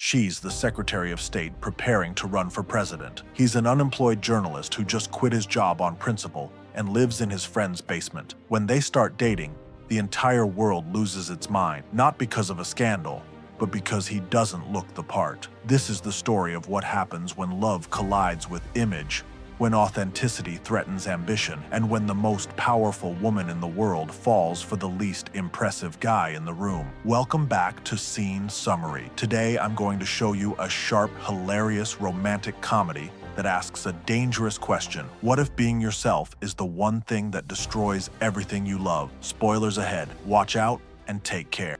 She's the Secretary of State preparing to run for president. He's an unemployed journalist who just quit his job on principle and lives in his friend's basement. When they start dating, the entire world loses its mind, not because of a scandal, but because he doesn't look the part. This is the story of what happens when love collides with image, when authenticity threatens ambition, and when the most powerful woman in the world falls for the least impressive guy in the room. Welcome back to Scene Summary. Today I'm going to show you a sharp, hilarious romantic comedy that asks a dangerous question. What if being yourself is the one thing that destroys everything you love? Spoilers ahead. Watch out and take care.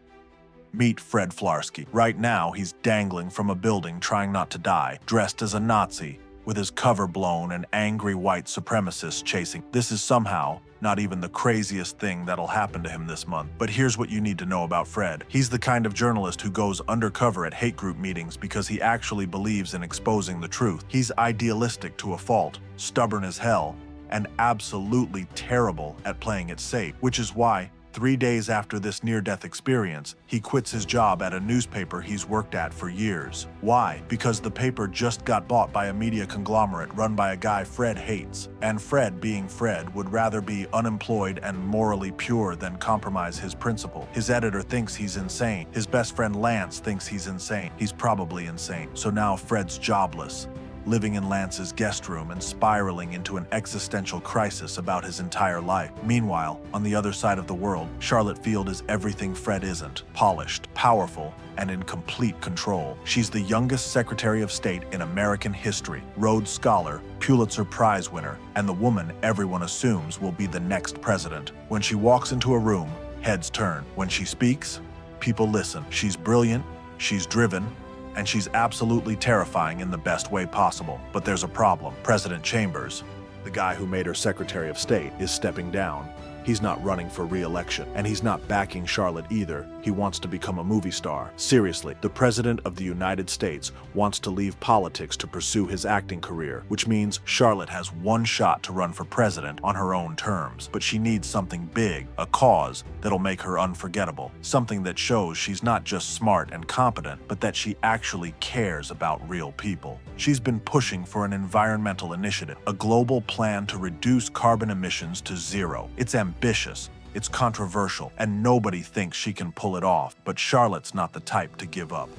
Meet Fred Flarsky. Right now, he's dangling from a building trying not to die, dressed as a Nazi, with his cover blown and angry white supremacists chasing. This is somehow not even the craziest thing that'll happen to him this month. But here's what you need to know about Fred. He's the kind of journalist who goes undercover at hate group meetings because he actually believes in exposing the truth. He's idealistic to a fault, stubborn as hell, and absolutely terrible at playing it safe, which is why 3 days after this near-death experience, he quits his job at a newspaper he's worked at for years. Why? Because the paper just got bought by a media conglomerate run by a guy Fred hates. And Fred, being Fred, would rather be unemployed and morally pure than compromise his principle. His editor thinks he's insane. His best friend Lance thinks he's insane. He's probably insane. So now Fred's jobless, living in Lance's guest room and spiraling into an existential crisis about his entire life. Meanwhile, on the other side of the world, Charlotte Field is everything Fred isn't: polished, powerful, and in complete control. She's the youngest Secretary of State in American history, Rhodes Scholar, Pulitzer Prize winner, and the woman everyone assumes will be the next president. When she walks into a room, heads turn. When she speaks, people listen. She's brilliant, she's driven, and she's absolutely terrifying in the best way possible. But there's a problem. President Chambers, the guy who made her Secretary of State, is stepping down. He's not running for re-election, and he's not backing Charlotte either. He wants to become a movie star. Seriously, the President of the United States wants to leave politics to pursue his acting career, which means Charlotte has one shot to run for president on her own terms. But she needs something big, a cause that'll make her unforgettable, something that shows she's not just smart and competent, but that she actually cares about real people. She's been pushing for an environmental initiative, a global plan to reduce carbon emissions to zero. It's ambitious, it's controversial, and nobody thinks she can pull it off, but Charlotte's not the type to give up.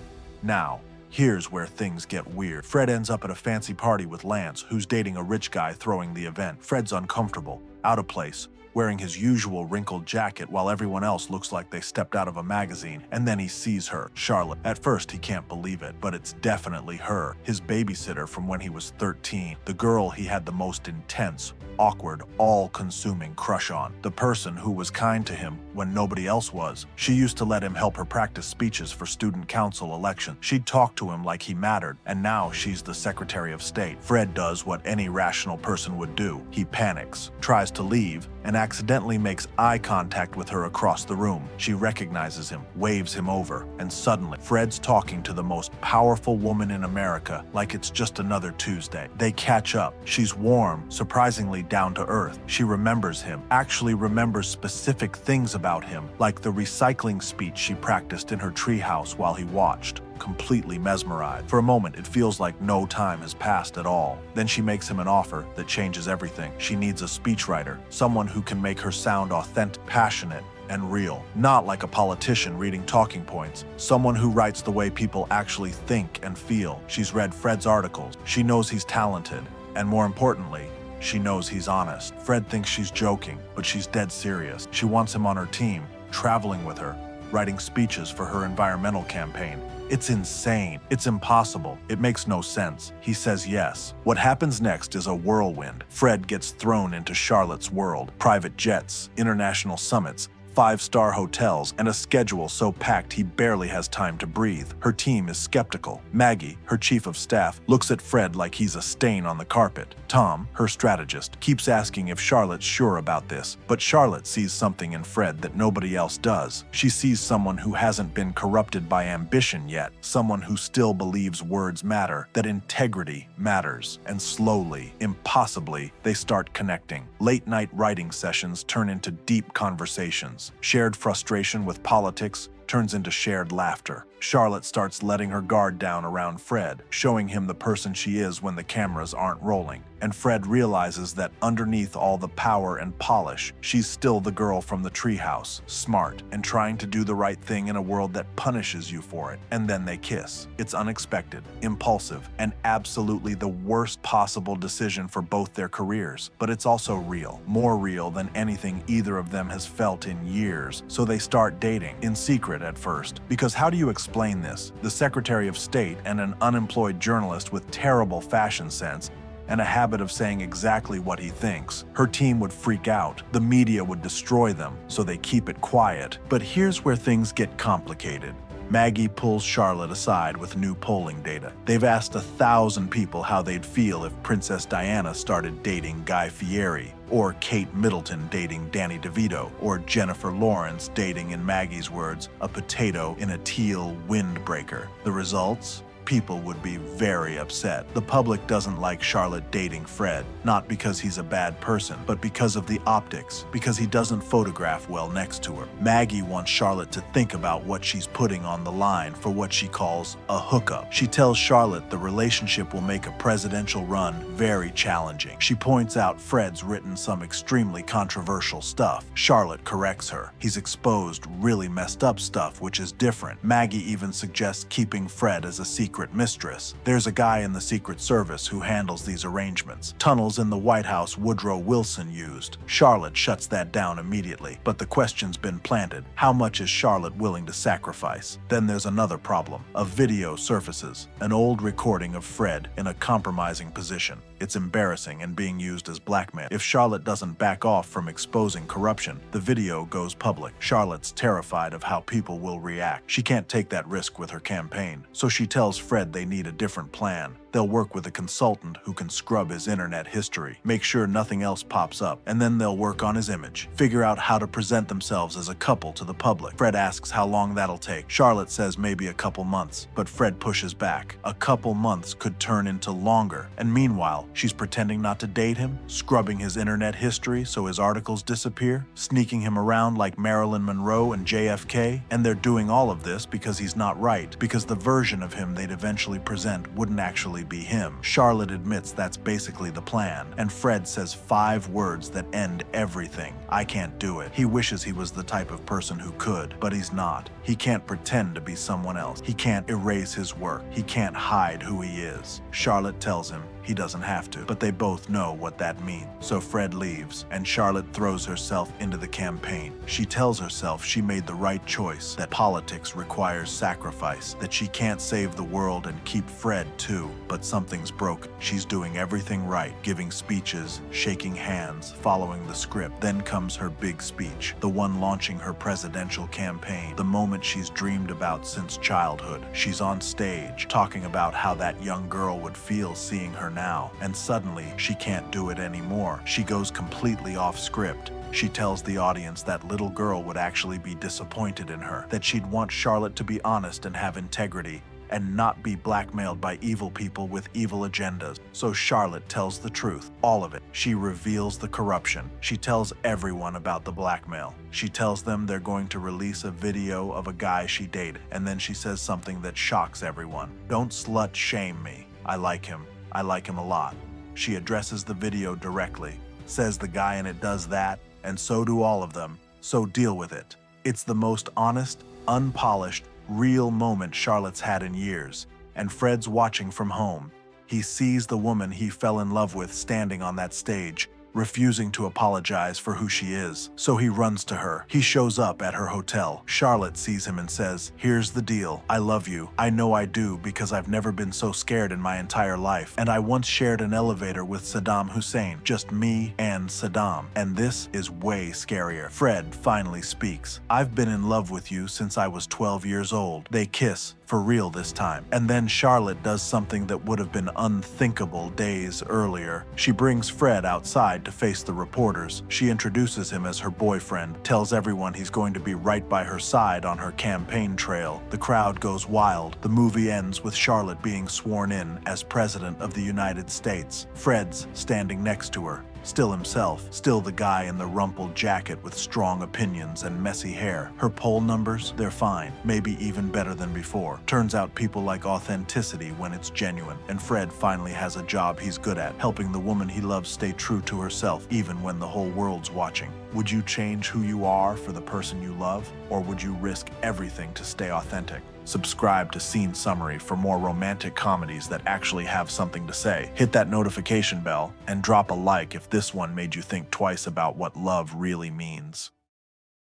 Now, here's where things get weird. Fred ends up at a fancy party with Lance, who's dating a rich guy throwing the event. Fred's uncomfortable, out of place, wearing his usual wrinkled jacket while everyone else looks like they stepped out of a magazine, and then he sees her, Charlotte. At first, he can't believe it, but it's definitely her, his babysitter from when he was 13, the girl he had the most intense, awkward, all-consuming crush on, the person who was kind to him when nobody else was. She used to let him help her practice speeches for student council elections. She'd talk to him like he mattered, and now she's the Secretary of State. Fred does what any rational person would do. He panics, tries to leave, and accidentally makes eye contact with her across the room. She recognizes him, waves him over, and suddenly, Fred's talking to the most powerful woman in America like it's just another Tuesday. They catch up. She's warm, surprisingly down to earth. She remembers him, actually remembers specific things about him, like the recycling speech she practiced in her treehouse while he watched, completely mesmerized. For a moment, it feels like no time has passed at all. Then she makes him an offer that changes everything. She needs a speechwriter, someone who can make her sound authentic, passionate, and real. Not like a politician reading talking points, someone who writes the way people actually think and feel. She's read Fred's articles. She knows he's talented, and more importantly, she knows he's honest. Fred thinks she's joking, but she's dead serious. She wants him on her team, traveling with her, writing speeches for her environmental campaign. It's insane. It's impossible. It makes no sense. He says yes. What happens next is a whirlwind. Fred gets thrown into Charlotte's world. Private jets, international summits, 5-star hotels, and a schedule so packed he barely has time to breathe. Her team is skeptical. Maggie, her chief of staff, looks at Fred like he's a stain on the carpet. Tom, her strategist, keeps asking if Charlotte's sure about this, but Charlotte sees something in Fred that nobody else does. She sees someone who hasn't been corrupted by ambition yet, someone who still believes words matter, that integrity matters. And slowly, impossibly, they start connecting. Late-night writing sessions turn into deep conversations. Shared frustration with politics turns into shared laughter. Charlotte starts letting her guard down around Fred, showing him the person she is when the cameras aren't rolling. And Fred realizes that underneath all the power and polish, she's still the girl from the treehouse, smart, and trying to do the right thing in a world that punishes you for it. And then they kiss. It's unexpected, impulsive, and absolutely the worst possible decision for both their careers. But it's also real, more real than anything either of them has felt in years. So they start dating, in secret at first. Because how do you explain this? The Secretary of State and an unemployed journalist with terrible fashion sense and a habit of saying exactly what he thinks. Her team would freak out. The media would destroy them, so they keep it quiet. But here's where things get complicated. Maggie pulls Charlotte aside with new polling data. They've asked 1,000 people how they'd feel if Princess Diana started dating Guy Fieri, or Kate Middleton dating Danny DeVito, or Jennifer Lawrence dating, in Maggie's words, a potato in a teal windbreaker. The results? People would be very upset. The public doesn't like Charlotte dating Fred, not because he's a bad person, but because of the optics, because he doesn't photograph well next to her. Maggie wants Charlotte to think about what she's putting on the line for what she calls a hookup. She tells Charlotte the relationship will make a presidential run very challenging. She points out Fred's written some extremely controversial stuff. Charlotte corrects her. He's exposed really messed up stuff, which is different. Maggie even suggests keeping Fred as a secret mistress. There's a guy in the Secret Service who handles these arrangements. Tunnels in the White House Woodrow Wilson used. Charlotte shuts that down immediately, but the question's been planted. How much is Charlotte willing to sacrifice? Then there's another problem. A video surfaces, an old recording of Fred in a compromising position. It's embarrassing and being used as blackmail. If Charlotte doesn't back off from exposing corruption, the video goes public. Charlotte's terrified of how people will react. She can't take that risk with her campaign, so she tells Fred they need a different plan. They'll work with a consultant who can scrub his internet history, make sure nothing else pops up, and then they'll work on his image, figure out how to present themselves as a couple to the public. Fred asks how long that'll take. Charlotte says maybe a couple months, but Fred pushes back. A couple months could turn into longer, and meanwhile, she's pretending not to date him, scrubbing his internet history so his articles disappear, sneaking him around like Marilyn Monroe and JFK, and they're doing all of this because he's not right, because the version of him they'd eventually present wouldn't actually be him. Charlotte admits that's basically the plan, and Fred says 5 words that end everything. I can't do it. He wishes he was the type of person who could, but he's not. He can't pretend to be someone else. He can't erase his work. He can't hide who he is. Charlotte tells him he doesn't have to, but they both know what that means. So Fred leaves, and Charlotte throws herself into the campaign. She tells herself she made the right choice, that politics requires sacrifice, that she can't save the world and keep Fred too, but something's broken. She's doing everything right, giving speeches, shaking hands, following the script. Then comes her big speech, the one launching her presidential campaign, the moment she's dreamed about since childhood. She's on stage, talking about how that young girl would feel seeing her now, and suddenly she can't do it anymore. She goes completely off script. She tells the audience that little girl would actually be disappointed in her, that she'd want Charlotte to be honest and have integrity, and not be blackmailed by evil people with evil agendas. So Charlotte tells the truth, all of it. She reveals the corruption. She tells everyone about the blackmail. She tells them they're going to release a video of a guy she dated, and then she says something that shocks everyone. Don't slut shame me. I like him. I like him a lot. She addresses the video directly, says the guy in it does that, and so do all of them, so deal with it. It's the most honest, unpolished, real moment Charlotte's had in years, and Fred's watching from home. He sees the woman he fell in love with standing on that stage, refusing to apologize for who she is. So he runs to her. He shows up at her hotel. Charlotte sees him and says, "Here's the deal. I love you. I know I do because I've never been so scared in my entire life. And I once shared an elevator with Saddam Hussein, just me and Saddam. And this is way scarier." Fred finally speaks. "I've been in love with you since I was 12 years old." They kiss, for real this time. And then Charlotte does something that would have been unthinkable days earlier. She brings Fred outside to face the reporters. She introduces him as her boyfriend, tells everyone he's going to be right by her side on her campaign trail. The crowd goes wild. The movie ends with Charlotte being sworn in as President of the United States. Fred's standing next to her. Still himself, still the guy in the rumpled jacket with strong opinions and messy hair. Her poll numbers, they're fine, maybe even better than before. Turns out people like authenticity when it's genuine, and Fred finally has a job he's good at, helping the woman he loves stay true to herself even when the whole world's watching. Would you change who you are for the person you love, or would you risk everything to stay authentic? Subscribe to Scene Summary for more romantic comedies that actually have something to say. Hit that notification bell and drop a like if this one made you think twice about what love really means.